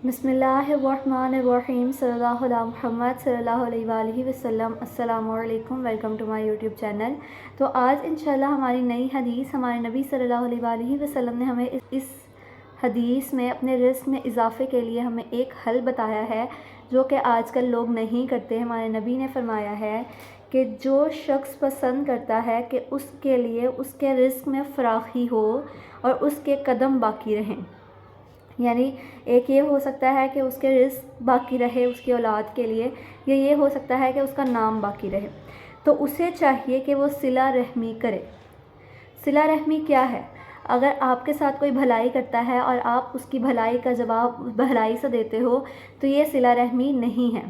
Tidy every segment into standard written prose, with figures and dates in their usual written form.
بسم اللہ الرحمن الرحیم صلی اللہ علیہ محمد صلی اللہ علیہ وآلہ وسلم۔ السلام علیکم، welcome to my YouTube channel. تو آج انشاءاللہ ہماری نئی حدیث، ہمارے نبی صلی اللہ علیہ وآلہ وسلم نے ہمیں اس حدیث میں اپنے رزق میں اضافے کے لیے ہمیں ایک حل بتایا ہے جو کہ آج کل لوگ نہیں کرتے۔ ہمارے نبی نے فرمایا ہے کہ جو شخص پسند کرتا ہے کہ اس کے لیے اس کے رزق میں فراخی ہو اور اس کے قدم باقی رہیں، یعنی ایک یہ ہو سکتا ہے کہ اس کے رزق باقی رہے اس کی اولاد کے لیے، یا یہ ہو سکتا ہے کہ اس کا نام باقی رہے، تو اسے چاہیے کہ وہ صلہ رحمی کرے۔ صلہ رحمی کیا ہے؟ اگر آپ کے ساتھ کوئی بھلائی کرتا ہے اور آپ اس کی بھلائی کا جواب بھلائی سے دیتے ہو تو یہ صلہ رحمی نہیں ہے۔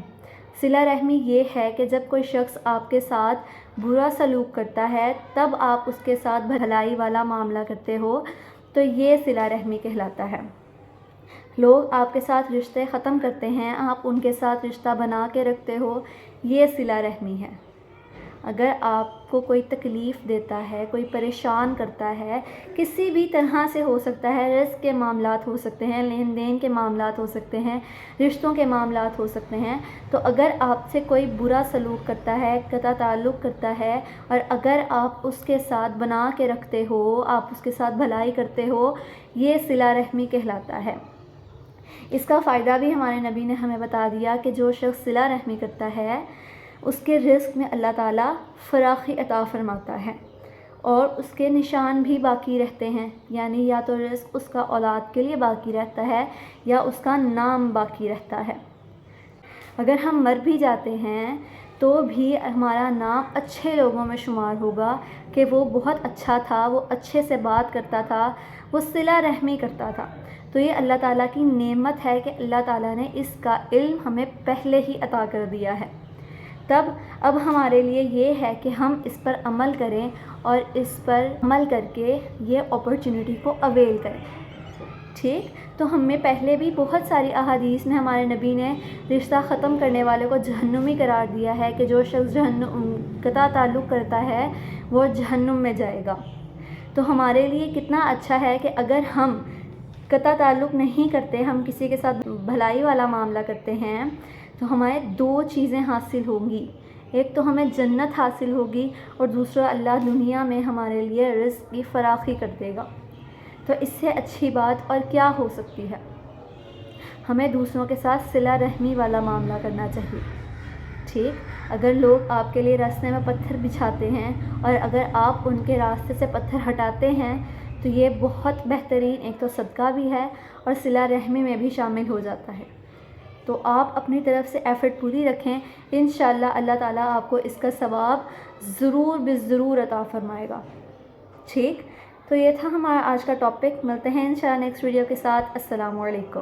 صلہ رحمی یہ ہے کہ جب کوئی شخص آپ کے ساتھ برا سلوک کرتا ہے تب آپ اس کے ساتھ بھلائی والا معاملہ کرتے ہو، تو یہ صلہ رحمی کہلاتا ہے۔ لوگ آپ کے ساتھ رشتے ختم کرتے ہیں، آپ ان کے ساتھ رشتہ بنا کے رکھتے ہو، یہ صلہ رحمی ہے۔ اگر آپ کو کوئی تکلیف دیتا ہے، کوئی پریشان کرتا ہے، کسی بھی طرح سے ہو سکتا ہے، رزق کے معاملات ہو سکتے ہیں، لین دین کے معاملات ہو سکتے ہیں، رشتوں کے معاملات ہو سکتے ہیں، تو اگر آپ سے کوئی برا سلوک کرتا ہے، قطع تعلق کرتا ہے، اور اگر آپ اس کے ساتھ بنا کے رکھتے ہو، آپ اس کے ساتھ بھلائی کرتے ہو، یہ صلہ رحمی کہلاتا ہے۔ اس کا فائدہ بھی ہمارے نبی نے ہمیں بتا دیا کہ جو شخص صلہ رحمی کرتا ہے اس کے رزق میں اللہ تعالیٰ فراخی عطا فرماتا ہے، اور اس کے نشان بھی باقی رہتے ہیں، یعنی یا تو رزق اس کا اولاد کے لیے باقی رہتا ہے یا اس کا نام باقی رہتا ہے۔ اگر ہم مر بھی جاتے ہیں تو بھی ہمارا نام اچھے لوگوں میں شمار ہوگا کہ وہ بہت اچھا تھا، وہ اچھے سے بات کرتا تھا، وہ صلہ رحمی کرتا تھا۔ تو یہ اللہ تعالیٰ کی نعمت ہے کہ اللہ تعالیٰ نے اس کا علم ہمیں پہلے ہی عطا کر دیا ہے۔ اب ہمارے لیے یہ ہے کہ ہم اس پر عمل کریں اور اس پر عمل کر کے یہ اپرچونٹی کو اویل کریں۔ ٹھیک، تو ہمیں پہلے بھی بہت ساری احادیث میں ہمارے نبی نے رشتہ ختم کرنے والے کو جہنمی قرار دیا ہے کہ جو شخص قطع تعلق کرتا ہے وہ جہنم میں جائے گا۔ تو ہمارے لیے کتنا اچھا ہے کہ اگر ہم قطع تعلق نہیں کرتے، ہم کسی کے ساتھ بھلائی والا معاملہ کرتے ہیں، تو ہمیں دو چیزیں حاصل ہوں گی۔ ایک تو ہمیں جنت حاصل ہوگی، اور دوسرا اللہ دنیا میں ہمارے لیے رزق کی فراخی کر دے گا۔ تو اس سے اچھی بات اور کیا ہو سکتی ہے؟ ہمیں دوسروں کے ساتھ صلہ رحمی والا معاملہ کرنا چاہیے۔ ٹھیک، اگر لوگ آپ کے لیے راستے میں پتھر بچھاتے ہیں اور اگر آپ ان کے راستے سے پتھر ہٹاتے ہیں تو یہ بہت بہترین ایک تو صدقہ بھی ہے اور صلہ رحمی میں بھی شامل ہو جاتا ہے۔ تو آپ اپنی طرف سے ایفرٹ پوری رکھیں، انشاءاللہ اللہ تعالیٰ آپ کو اس کا ثواب ضرور عطا فرمائے گا۔ ٹھیک، تو یہ تھا ہمارا آج کا ٹاپک۔ ملتے ہیں انشاءاللہ نیکسٹ ویڈیو کے ساتھ۔ السلام علیکم۔